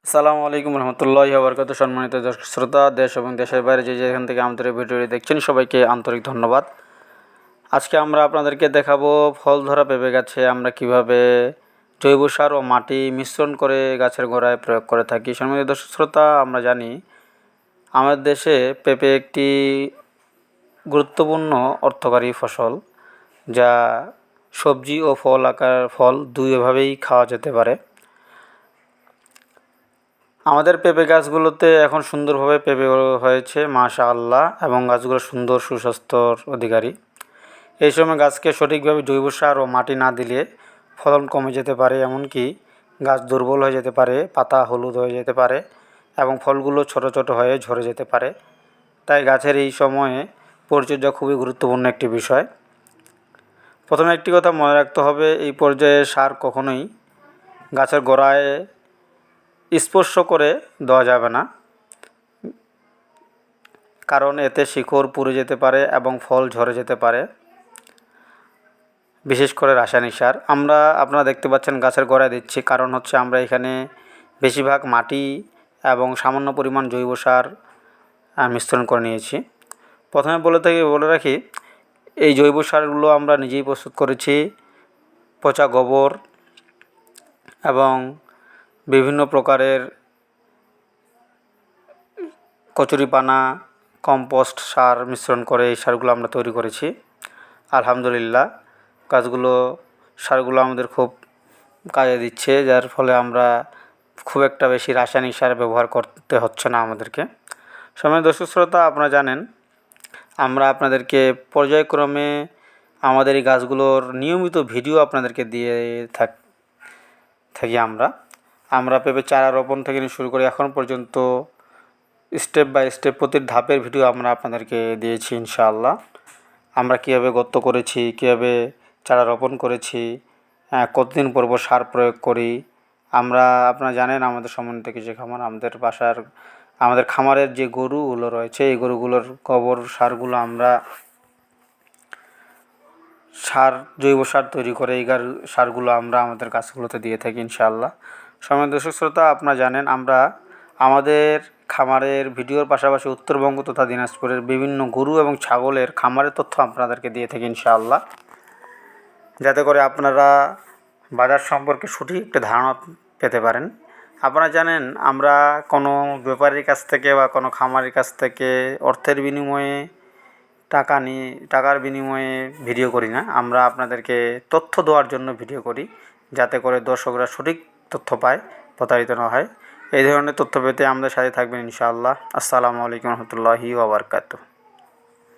আসসালামু আলাইকুম রহমতুল্লাহি ওয়া বারাকাতুহু। সম্মানিত দর্শক শ্রোতা, দেশ এবং দেশের বাইরে যে যেখান থেকে আমাদের ভিডিওটি দেখছেন সবাইকে আন্তরিক ধন্যবাদ। আজকে আমরা আপনাদেরকে দেখাবো ফল ধরা পেঁপে গাছে আমরা কিভাবে জৈব সার ও মাটি মিশ্রণ করে গাছের গোড়ায় প্রয়োগ করে থাকি। সম্মানিত দর্শক শ্রোতা, আমরা জানি আমাদের দেশে পেঁপে একটি গুরুত্বপূর্ণ অর্থকরী ফসল, যা সবজি ও ফল দুইভাবেই খাওয়া যেতে পারে। আমাদের পেঁপে গাছগুলোতে এখন সুন্দরভাবে পেঁপে হয়েছে মাশাআল্লাহ, এবং গাছগুলো সুন্দর সুস্বাস্থ্যর অধিকারী। এই সময় গাছকে সঠিকভাবে জৈব সার ও মাটি না দিলে ফলন কমে যেতে পারে, এমনকি গাছ দুর্বল হয়ে যেতে পারে, পাতা হলুদ হয়ে যেতে পারে এবং ফলগুলো ছোট ছোট হয়ে ঝরে যেতে পারে। তাই গাছের এই সময়ে পরিচর্যা খুবই গুরুত্বপূর্ণ একটি বিষয়। প্রথমে একটি কথা মনে রাখতে হবে, এই পর্যায়ে সার কখনোই গাছের গোড়ায় স্পর্শ করে দেওয়া যাবে না, কারণ এতে শিকড় পুড়ে যেতে পারে এবং ফল ঝরে যেতে পারে। বিশেষ করে রাসায়নিক সার আপনারা দেখতে পাচ্ছেন গাছের গোড়ায় দিচ্ছি, কারণ হচ্ছে আমরা এখানে বেশিরভাগ মাটি এবং সামান্য পরিমাণ জৈব সার মিশ্রণ করে নিয়েছি। প্রথমে বলে রাখি, এই জৈব সারগুলো আমরা নিজেই প্রস্তুত করেছি। পচা গোবর এবং বিভিন্ন প্রকারের কচুরিপানা, কম্পোস্ট সার মিশ্রণ করে এই সারগুলো আমরা তৈরি করেছি। আলহামদুলিল্লাহ, সারগুলো আমাদের খুব কাজে দিচ্ছে, যার ফলে আমরা খুব একটা বেশি রাসায়নিক সার ব্যবহার করতে হচ্ছে না আমাদেরকে। সম্মানিত দর্শক শ্রোতা, আপনারা জানেন আমরা আপনাদেরকে পর্যায়ক্রমে আমাদের এই গাছগুলোর নিয়মিত ভিডিও আপনাদেরকে দিয়ে থাকি। আমরা পেঁপে চারা রোপণ থেকে শুরু করে এখন পর্যন্ত স্টেপ বাই স্টেপ প্রতি ধাপের ভিডিও আমরা আপনাদেরকে দিয়েছি ইনশাআল্লাহ। আমরা কীভাবে গর্ত করেছি, কীভাবে চারা রোপণ করেছি, কতদিন পর সার প্রয়োগ করি। আপনারা জানেন আমাদের সমন্বিত কৃষি খামার, আমাদের খামারের যে গরুগুলো রয়েছে, এই গরুগুলোর গোবর সারগুলো আমরা জৈব সার তৈরি করে এই সারগুলো আমরা আমাদের গাছগুলোতে দিয়ে থাকি ইনশাআল্লাহ। সম্মানিত দর্শক শ্রোতা, আপনারা জানেন আমরা আমাদের খামারের ভিডিওর পাশাপাশি উত্তরবঙ্গ তথা দিনাজপুরের বিভিন্ন গরু এবং ছাগলের খামারের তথ্য আপনাদেরকে দিয়ে থাকি ইনশাআল্লাহ, যাতে করে আপনারা বাজার সম্পর্কে সঠিক একটা ধারণা পেতে পারেন। আপনারা জানেন আমরা কোনো ব্যাপারীর কাছ থেকে বা কোনো খামারের কাছ থেকে অর্থের বিনিময়ে টাকার বিনিময়ে ভিডিও করি না। আমরা আপনাদেরকে তথ্য দেওয়ার জন্য ভিডিও করি, যাতে করে দর্শকরা সঠিক তথ্য পায়, প্রতারিত না হয়। এই ধরনের তথ্য পেতে আমাদের সাথে থাকবেন ইনশাআল্লাহ। আসসালামু আলাইকুম রহমতুল্লাহি ওয়া বারাকাতুহু।